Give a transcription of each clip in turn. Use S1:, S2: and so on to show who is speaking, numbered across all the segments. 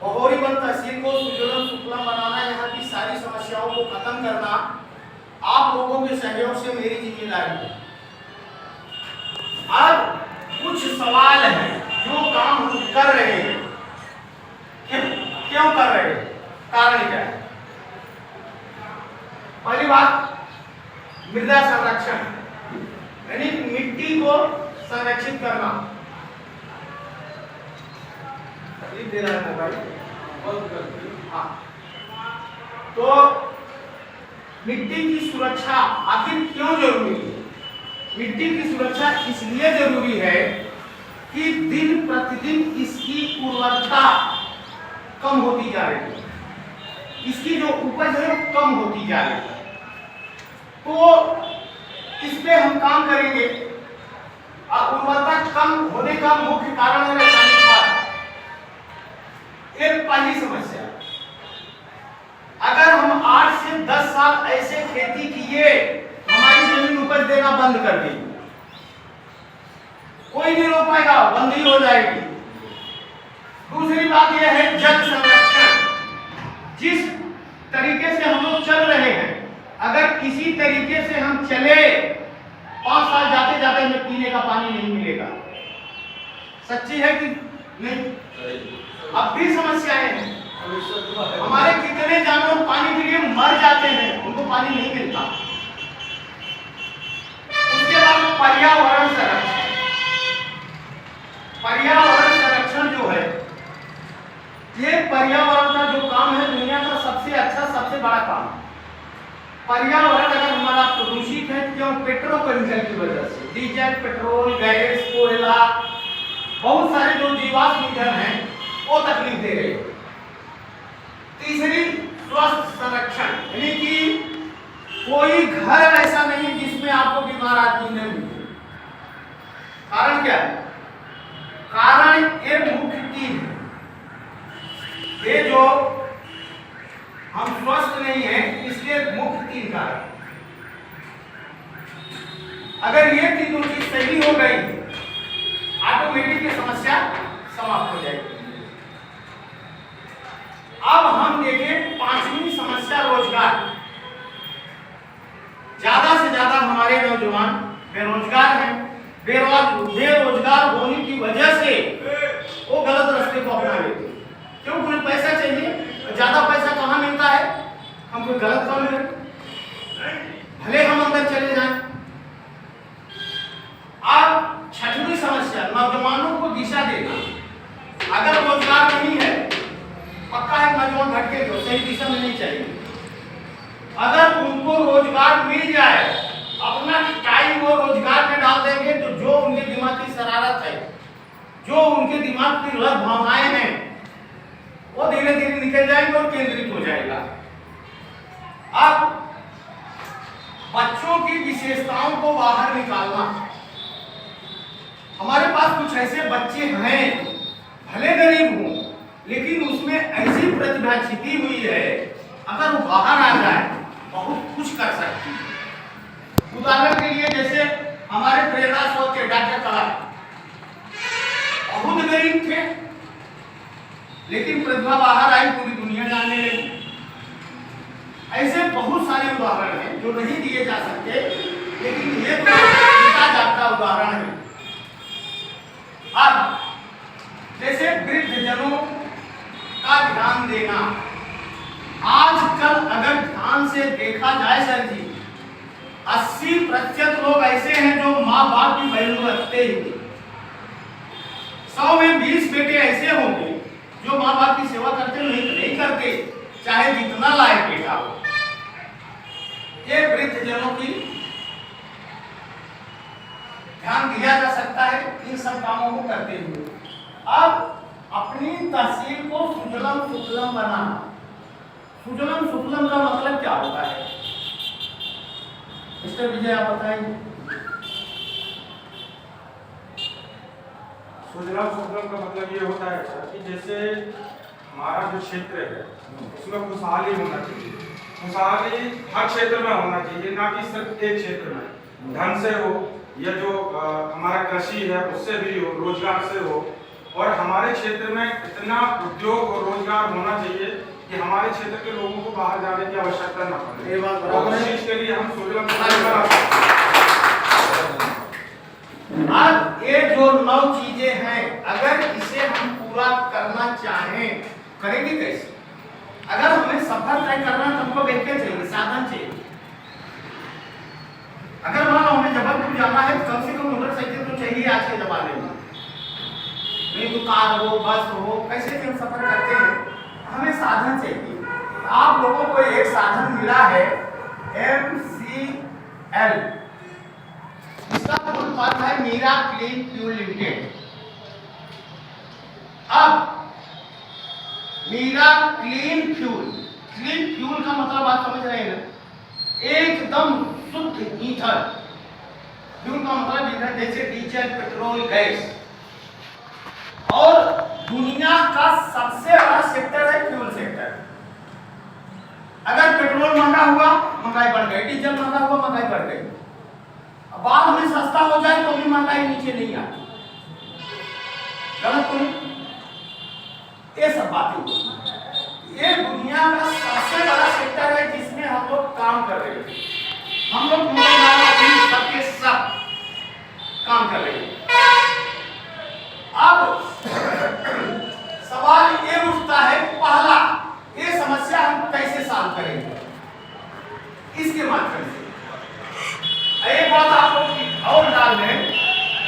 S1: बहोरीबंद तहसील को सुजलाम सुफलाम बनाना, यहाँ की सारी समस्याओं को खत्म करना आप लोगों के सहयोग से मेरी जिम्मेदारी है। अब कुछ सवाल हैं जो काम हम कर रहे हैं, क्यों कर रहे हैं, कारण क्या है। पहली बात, मृदा संरक्षण यानी मिट्टी को संरक्षित करना। दे रहा है मोबाइल। हाँ, तो मिट्टी की सुरक्षा आखिर क्यों जरूरी है? मिट्टी की सुरक्षा इसलिए जरूरी है कि दिन प्रतिदिन इसकी उर्वरता कम होती जा रही है, इसकी जो उपज है वो कम होती जा रही है। तो इस पे हम काम करेंगे। उर्वरता कम होने का मुख्य कारण है रासायनिक खाद। एक पहली समस्या, अगर हम 8 से 10 साल ऐसे खेती किए, हमारी जमीन उपज देना बंद कर दी, कोई नहीं रोक पाएगा, बंद ही हो जाएगी। दूसरी बात यह है जल संरक्षण। जिस तरीके से हम लोग चल रहे हैं, अगर इसी तरीके से हम चले, 5 साल जाते जाते हमें पीने का पानी नहीं मिलेगा। सच्ची है कि नहीं? अब भी समस्याएं हैं। हमारे कितने जानवर पानी के लिए मर जाते हैं, उनको पानी नहीं मिलता। उसके बाद पर्यावरण संरक्षण। पर्यावरण संरक्षण जो है, ये पर्यावरण का जो काम है दुनिया का सबसे अच्छा, सबसे बड़ा काम। पर्यावरण अगर हमारा प्रदूषित है, क्यों? पेट्रोकेमिकल की वजह से, डीजल, पेट्रोल, गैस, कोयला, बहुत सारे जो जीवाश्म ईंधन हैं वो तकलीफ दे रहे हैं। तीसरी, स्वास्थ्य संरक्षण, यानी कि कोई घर ऐसा नहीं जिसमें आपको बीमार आदमी नहीं मिले। कारण क्या है? कारण ये मुख्य तीन है। ये जो हम स्वस्थ नहीं है, इसलिए मुख्य तीन कारण। अगर ये तीनों चीज सही हो गई, ऑटोमेटिक ये समस्या समाप्त हो जाएगी। अब हम देखें 5वीं समस्या, रोजगार। ज्यादा से ज्यादा हमारे नौजवान बेरोजगार हैं। बेरोजगार होने की वजह से वो गलत रास्ते को अपना लेते हैं। क्यों? उन्हें पैसा चाहिए, ज्यादा पैसा कहाँ मिलता है? हम कोई गलत काम करें, भले हम अंदर चले जाएं। अब 6वीं समस्या, नौजवानों को दिशा देना। अगर रोजगार नहीं है, पक्का है नौजवान भटके तो सही दिशा में नहीं चाहिए। अगर उनको रोजगार मिल जाए, अपना टाइम वो रोजगार में डाल देंगे, तो जो उनके दिमाग की शरारत है, जो उनके दिमाग की लत भावनाएं हैं, वो धीरे धीरे निकल जाएंगे और केंद्रित हो जाएगा। अब बच्चों की विशेषताओं को बाहर निकालना। हमारे पास कुछ ऐसे बच्चे हैं, भले गरीब हों, लेकिन उसमें ऐसी प्रतिभा छिपी हुई है, अगर वो बाहर आ जाए बहुत कुछ कर सकती है। उदाहरण के लिए जैसे हमारे प्रेरणा स्रोत के डॉक्टर कलाम बहुत गरीब थे, लेकिन प्रतिभा बाहर आई, पूरी दुनिया जानने लगी। ऐसे बहुत सारे उदाहरण हैं जो नहीं दिए जा सकते, लेकिन ये तो जीता जागता उदाहरण है। अब जैसे वृद्धजनों का ध्यान देना। आजकल अगर ध्यान से देखा जाए सर जी, 80% लोग ऐसे हैं जो माँ बाप की वैल्यू रखते ही नहीं। 100 में 20 बेटे ऐसे होंगे जो माँ बाप की सेवा करते नहीं करते, चाहे जितना लायक बेटा हो। ये वृद्धजनों की ध्यान दिया जा सकता है इन सब कामों को करते हुए। अब अपनी तहसील को सुजलाम सुफलाम बनाना। सुजलाम सुफलाम का मतलब क्या होता है मिस्टर विजय, आप बताइए।
S2: सुजलाम सुफलाम का मतलब ये होता है कि जैसे हमारा जो क्षेत्र है उसमें खुशहाली होना चाहिए। खुशहाली हर क्षेत्र में होना चाहिए, ना कि सिर्फ एक क्षेत्र में। धन से हो या जो हमारा कृषि है उससे भी हो, रोजगार से हो, और हमारे क्षेत्र में इतना उद्योग और रोजगार होना चाहिए कि हमारे क्षेत्र के लोगों को बाहर जाने की आवश्यकता न पड़े।
S1: ये बात बराबर
S2: और
S1: है।
S2: इस चीज के लिए हम सोशल
S1: अब ये जो 9 चीजें हैं, अगर इसे हम पूरा करना चाहें, करेंगे कैसे? अगर हमें सफर तय करना है तो हमको व्हीकल चाहिए, साधन चाहिए। अगर मान लो हमें जबलपुर जाना है, कम से कम मोटरसाइकिल तो चाहिए आज के जमाने में, नहीं तो कार हो, बस हो, कैसे भी हम सफर करते हैं, हमें साधन चाहिए। आप लोगों को एक साधन मिला है MCL, इसका फुल फॉर्म है मीरा क्लीन फ्यूल लिमिटेड। अब मीरा क्लीन फ्यूल का मतलब आप समझ रहे हैं ना, एकदम शुद्ध ईंधन। फ्यूल का मतलब ईंधन, जैसे डीजल, पेट्रोल, गैस। और दुनिया का सबसे बड़ा सेक्टर है फ्यूल सेक्टर। अगर पेट्रोल महंगा हुआ, महंगाई बढ़ गई, डीजल महंगा हुआ, महंगाई बढ़ गई। बाद में सस्ता हो जाए तो भी महंगाई नीचे नहीं आती। गलत तो नहीं? ये सब बातें, ये दुनिया का सबसे बड़ा सेक्टर है जिसमें हम लोग काम कर रहे हैं। हम लोग सबके सब काम कर रहे हैं। अब सवाल ये उठता है, पहला, ये समस्या हम कैसे सॉल्व करेंगे? इसके माध्यम से एक बात आपको और डाल दें,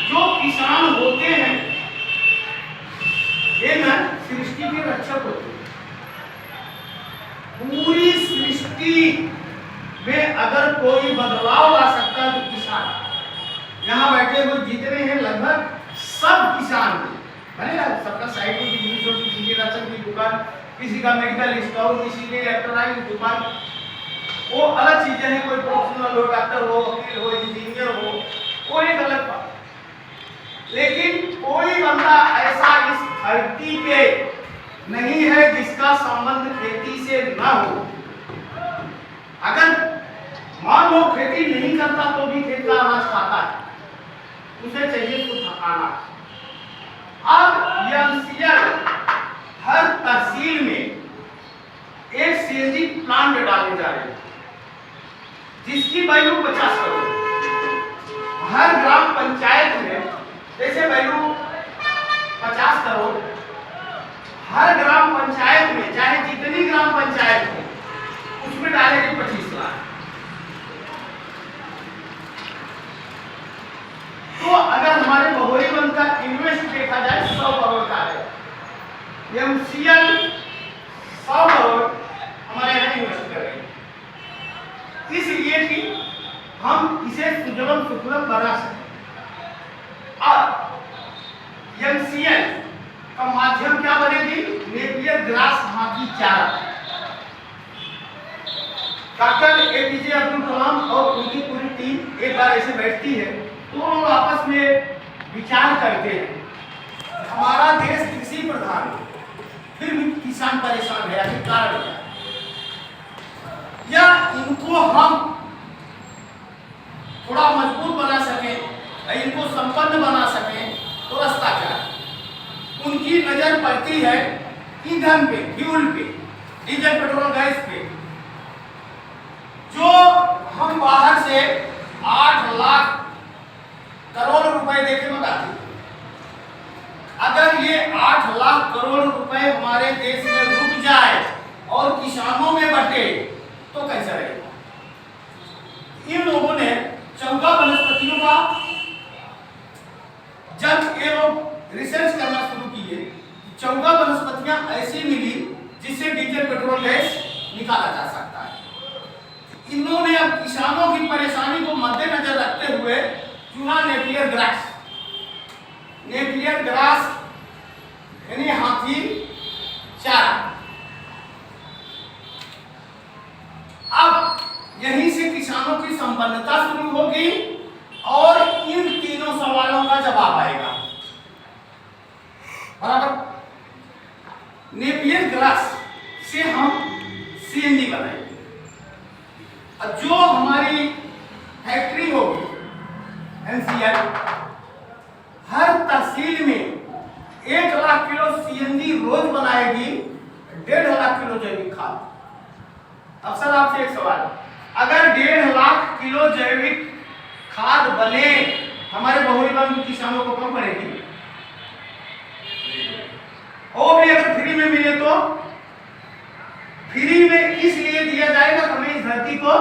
S1: जो किसान होते हैं ये ना सृष्टि के रक्षक होते हैं। पूरी सृष्टि में अगर कोई बदलाव ला सकता है तो किसान। यहाँ बैठे हुए जितने हैं लगभग सब किसान हैं, भले सबका साइड में बिजली छोटी, किसी की राशन की दुकान, किसी का मेडिकल स्टोर, किसी की इलेक्ट्रॉनिक दुकान, वो अलग चीजें हैं। कोई प्रोफेशनल हो, डॉक्टर हो, वकील हो, इंजीनियर हो, वो एक अलग बात। लेकिन कोई बंदा ऐसा इस धरती पे नहीं है जिसका संबंध खेती से ना हो। अगर मान लो खेती नहीं करता तो भी खेत का अनाज खाता है, उसे चाहिए शुद्ध अनाज। अब MCL हर तहसील में एक CNG प्लांट डालने जा रहे हैं जिसकी वैल्यू 50 करोड़। हर ग्राम पंचायत में जैसे वैल्यू 50 करोड़, हर ग्राम पंचायत में चाहे जितनी ग्राम पंचायत हो उसमें डालेंगे 25 लाख। तो अगर हमारे बहोरीबंद का इन्वेस्ट देखा जाए 100 करोड़ का है, MCL 100 करोड़ हमारे यहाँ इन्वेस्ट कर रहे हैं, इसलिए कि हम इसे सुजलम सुफलम बना सकें। अब MCL का माध्यम क्या बनेगी? नेपियर ग्रास हाथी चारा। डॉक्टर APJ अब्दुल कलाम और उनकी पूरी टीम एक बार ऐसे बैठती है तो लोग आपस में विचार करते हैं। हमारा देश कृषि प्रधान है, फिर भी किसान परेशान है, आखिर कारण क्या है? या इनको हम थोड़ा मजबूत बना सकें, इनको संपन्न बना सकें, तो रास्ता क्या है? उनकी नजर पड़ती है ईंधन पे, फ्यूल पे, डीजल, पेट्रोल, गैस पे, जो हम बाहर से 8 लाख करोड़ रुपए देके मंगाते हैं। अगर ये 8 लाख करोड़ रुपए हमारे देश में रुक जाए और किसानों में बटे तो कैसा रहेगा? इन लोगों ने चौका वनस्पतियों का जब ये लोग रिसर्च करना शुरू किए, चौका वनस्पतियां ऐसी मिली जिससे डीजल, पेट्रोल, गैस निकाला जा सकता है। इन्होंने अब किसानों की परेशानी को मद्देनजर रखते हुए चुना नेपियर ग्रास। नेपियर ग्रास यानी हाथी चारा। अब यहीं से किसानों की संपन्नता शुरू होगी और इन तीनों सवालों का जवाब आएगा। बराबर? नेपियर ग्रास से हम CNG बनाएंगे। जो हमारी फैक्ट्री होगी MCL, हर तहसील में 1 लाख किलो सीएनजी रोज बनाएगी 1.5 लाख किलो जैविक खाद। अब सर आपसे एक सवाल, अगर 1.5 लाख किलो जैविक खाद बने हमारे बहुलबंद किसानों को कम पड़ेगी? और भी अगर फ्री में मिले तो फ्री में इसलिए दिया जाएगा, हमें इस धरती को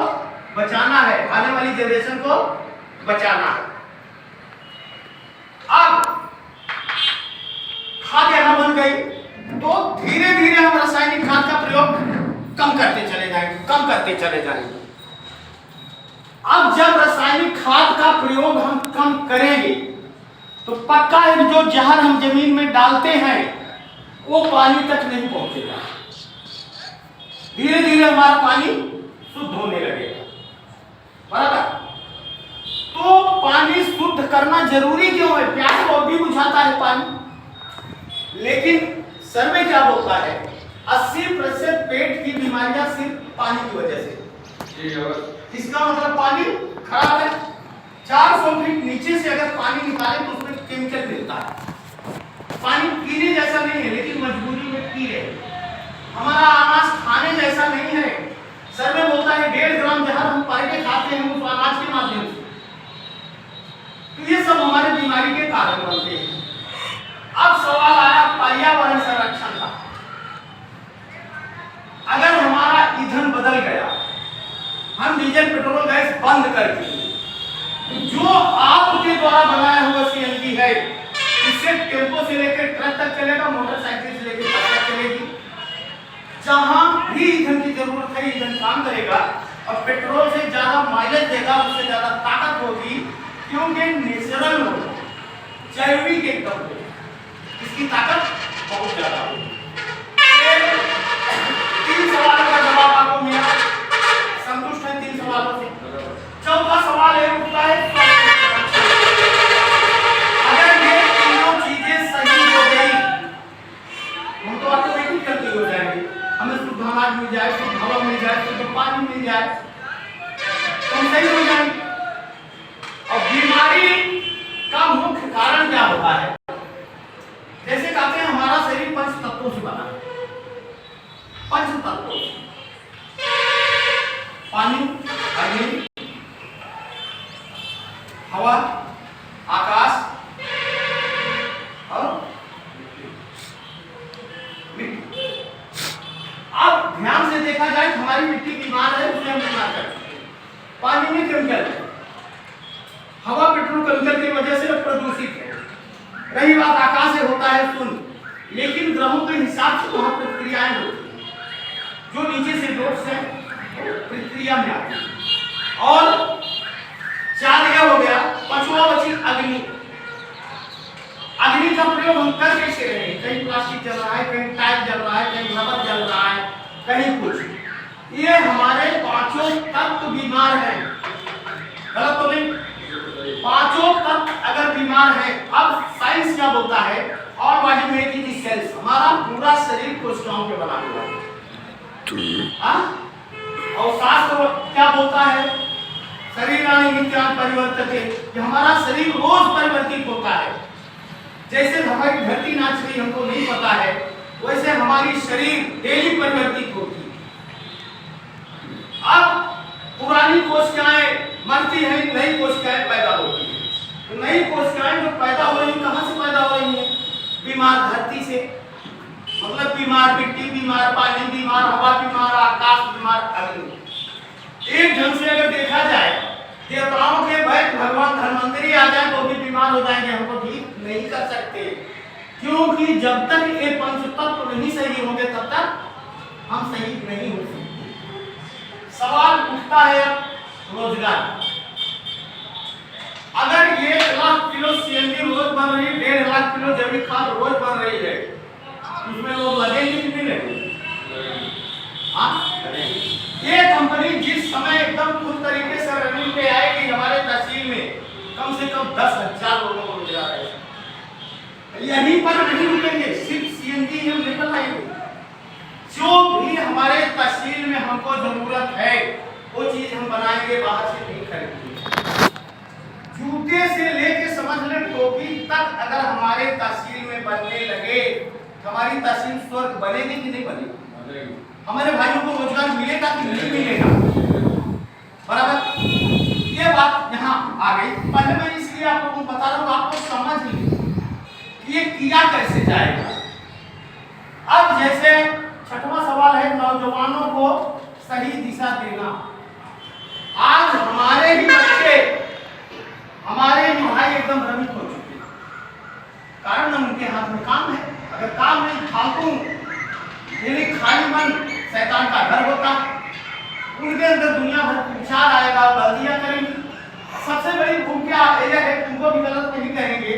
S1: बचाना है, आने वाली जनरेशन को बचाना है। अब खाद यहां बन गई तो धीरे धीरे हम रासायनिक खाद का प्रयोग कम करते चले जाएंगे। अब जब रासायनिक खाद का प्रयोग हम कम करेंगे तो पक्का है जो जहर हम जमीन में डालते हैं वो पानी तक नहीं पहुंचेगा, धीरे धीरे हमारा पानी शुद्ध होने लगेगा, बराबर। तो पानी शुद्ध करना जरूरी क्यों है? प्यास को भी बुझाता है पानी, लेकिन सर्वे क्या बोलता है 80% पेट की बीमारियां सिर्फ पानी की वजह से। इसका मतलब पानी खराब है। 400 फीट नीचे से अगर पानी निकाले तो उसमें केमिकल मिलता है। पानी पीने जैसा नहीं है लेकिन मजबूरी में पी रहे हैं। हमारा अनाज खाने जैसा नहीं है। सर्वे बोलता है 1.5 ग्राम जहर हम पर डे खाते हैं उस अनाज के माध्यम से। तो ये सब हमारे बीमारी के कारण बनते हैं। अब सवाल आया पर्यावरण संरक्षण का। अगर हमारा ईंधन बदल गया, हम डीजल पेट्रोल गैस बंद कर दिए, तो जो आपके द्वारा बनाया हुआ सीएनजी है इससे टेम्पो से लेकर ट्रक तक चलेगा, मोटरसाइकिल से लेकर बस तक चलेगी। जहां भी ईंधन की जरूरत है ईंधन काम करेगा और पेट्रोल से ज्यादा माइलेज देगा, उससे ज्यादा ताकत होगी, क्योंकि नेचुरल होगा, जैविक एकदम होगा, इसकी ताकत बहुत ज्यादा होगी। 3 सवालों का जवाब आपको मिला, संतुष्ट है 3 सवालों से? चौथा सवाल है उठता है अगर ये तीनों चीजें सही हो गई हम तो ऑटोमेटिक करती हो जाएंगे, हमें शुद्ध अनाज मिल जाए, शुद्ध हवा मिल जाए, शुद्ध पानी मिल जाए तो हम सही हो जाएंगे। और बीमारी का मुख्य कारण क्या होता है? जैसे कहते हैं हमारा शरीर 5 तत्वों से बना है। 5 तत्वों से पानी, अग्नि, हवा, आकाश और मिट्टी। अब ध्यान से देखा जाए हमारी मिट्टी बीमार है, उसे हम बीमार करते हैं। पानी में केमिकल है, हवा पेट्रोकेमिकल की वजह से प्रदूषित है। रही बात आकाश से होता है शून्य, लेकिन ग्रहों के हिसाब से वहां प्रक्रियाएं होती हैं जो नीचे से डॉट्स हैं प्रक्रिया में आती है। और 4 जगह हो गया, 5वां बची अग्नि। अग्नि का प्रयोग हम कर कैसे रहे हैं? कहीं प्लास्टिक जल रहा है, कहीं टायर जल रहा है, कहीं रबर जल रहा है, कहीं कुछ। ये हमारे 5 तत्व बीमार हैं, गलत तो नहीं? 5 तत्व अगर बीमार है, अब साइंस क्या बोलता है? All body made in cells, हमारा पूरा शरीर कोशिकाओं के बना हुआ है। और शास्त्र क्या बोलता है? शरीराणि नित्यान् परिवर्तते, कि हमारा शरीर रोज परिवर्तित होता है। जैसे हमारी धरती नाच रही हमको नहीं पता है, वैसे हमारी शरीर डेली परिवर्तित होती है। अब पुरानी कोशिकाएं मरती हैं, नई कोशिकाएं पैदा होती हैं। तो नई कोशिकाएं जो पैदा हो रही हैं कहां से पैदा हो रही हैं? बीमार धरती से, मतलब बीमार मिट्टी, बीमार पानी, बीमार हवा, बीमार आकाश, बीमार अग्नि। एक ढंग से अगर देखा जाए देवताओं के वैद्य भगवान धन्वंतरी आ जाए तो भी बीमार हो जाएंगे, हमको ठीक नहीं कर सकते, क्योंकि जब तक ये 5 तत्व नहीं सही होंगे तब तक हम सही नहीं हो सकते। सवाल उठता है रोजगार। अगर 1 लाख किलो सीएनजी रोज बन रही है, 1.5 लाख किलो जैविक खाद रोज बन रही है, उसमें लोग लगेंगे कि नहीं लगेंगे? ये कंपनी जिस समय एकदम पूरी तरीके से रनिंग पे आएगी, हमारे तहसील में कम से कम 10,000 लोगों को रोजगार है। यहीं पर नहीं रुकेंगे, सिर्फ सीएनजी हम निकल आएंगे। जो भी हमारे तहसील में हमको जरूरत है वो चीज हम बनाएंगे, बाहर से नहीं खरीदेंगे। जूते से लेके समझ ले टोपी तक अगर हमारे तहसील में बनने लगे, हमारी तहसील स्वर्ग बनेगी कि नहीं बनेगी? हमारे भाइयों को रोजगार मिलेगा कि नहीं मिलेगा? बराबर, ये बात यहाँ आ गई। पहले मैं इसलिए आप लोगों को बता रहा हूँ, आपको समझ ली ये किया कैसे जाएगा। अब जैसे छठवां सवाल है नौजवानों को सही दिशा देना। आज हमारे ही बच्चे, हमारे ही भाई एकदम भ्रमित हो चुके हैं, कारण उनके हाथ में काम है। अगर काम नहीं, फालतू यानी खाली मन शैतान का घर होता है, उनके अंदर दुनिया भर के विचार आएगा, गलतियां करेंगे। सबसे बड़ी भूमिका यह है, तुमको भी गलत नहीं कहेंगे,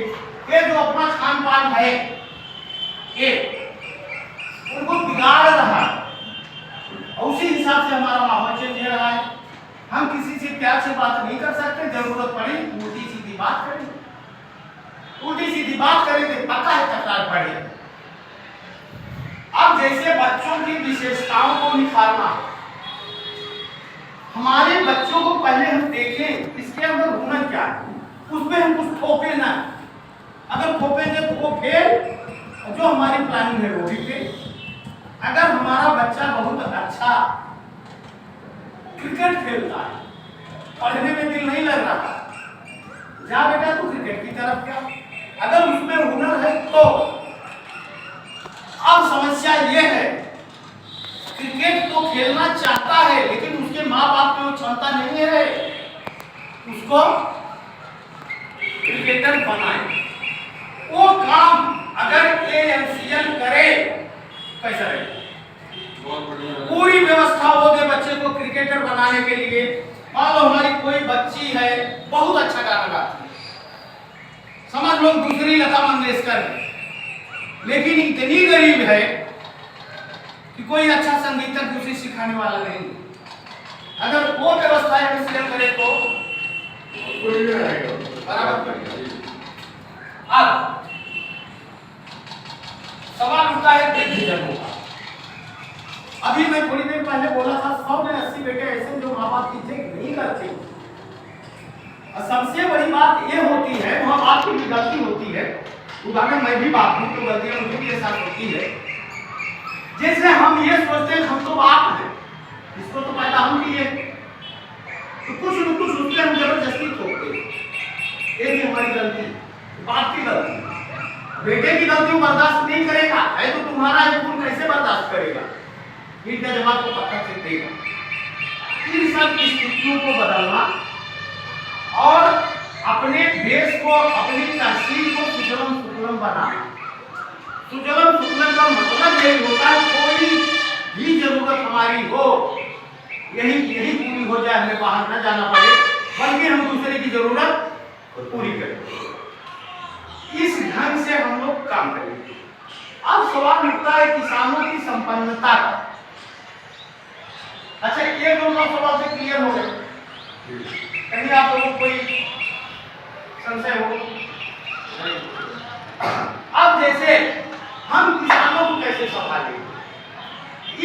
S1: ये जो अपना खान पान है ये उनको बिगाड़ रहा है, और उसी हिसाब से हमारा माहौल चेंज हो रहा है। हम किसी से प्यार से बात नहीं कर सकते, जरूरत पड़ी उल्टी सीधी बात करेंगे, उल्टी सीधी बात करेंगे, पता है तकरार पड़ेगी। अब जैसे बच्चों की विशेषताओं को निखारना, हमारे बच्चों को पहले हम देखें इसके अंदर हुनर क्या है, उसमें हम कुछ थोपे ना। अगर थोपेंगे तो वो फेल, जो हमारी प्लानिंग है वो भी फेल। अगर हमारा बच्चा बहुत अच्छा क्रिकेट खेलता है, पढ़ने में दिल नहीं लग रहा, जा बेटा तू क्रिकेट की तरफ क्या, अगर उसमें हुनर है तो। अब समस्या ये है, क्रिकेट तो खेलना चाहता है लेकिन उसके माँ बाप में वो क्षमता नहीं है उसको क्रिकेटर बनाए। वो काम अगर AMCL करे कैसा रहेगा?
S2: बहुत बढ़िया,
S1: पूरी व्यवस्था हो दे बच्चे को क्रिकेटर बनाने के लिए। मान लो हमारी कोई बच्ची है बहुत अच्छा गाना गाती है, समझ लो दूसरी लता मंगेशकर है, लेकिन इतनी गरीब है कि कोई अच्छा संगीतज्ञ उसे सिखाने वाला नहीं। अगर वो व्यवस्था AMCL करे तो बराबर। अब सवाल उठता है वृद्धजनों का। अभी मैं थोड़ी देर पहले बोला था 100 में 80 बेटे ऐसे जो माँ बाप की इज्जत नहीं करते। और सबसे बड़ी बात ये होती है, माँ बाप की भी गलती होती है, उदाहरण मैं भी बाप हूँ तो गलतियां मुझे भी साथ होती है। जैसे हम ये सोचते हैं हम तो बाप हैं, इसको तो पैदा हम किए, तो कुछ न कुछ उसके हम जबरदस्ती थोपते, ये भी हमारी गलती, बाप की गलती। बेटे की गलती बर्दाश्त नहीं करेगा, है तो तुम्हारा ये खून कैसे बर्दाश्त करेगा? ईट का जवाब को पत्थर से देगा। इन सब स्थितियों को बदलना और अपने देश को, अपनी तहसील को सुजलम सुफलम बनाना। सुजलम सुफलम का मतलब यही होता है कोई भी जरूरत हमारी हो, यही पूरी हो जाए, हमें बाहर न जाना पड़े, बल्कि हम दूसरे की जरूरत पूरी करें। इस ढंग से हम लोग काम करेंगे। अब सवाल उठता है किसानों की संपन्नता का। अच्छा, ये दोनों सवाल से क्लियर हो गए? कहीं आप लोगों को कोई संशय हो? अब जैसे हम किसानों को कैसे संभालेंगे?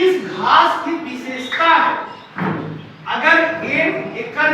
S1: इस घास की विशेषता है, अगर 1 एकड़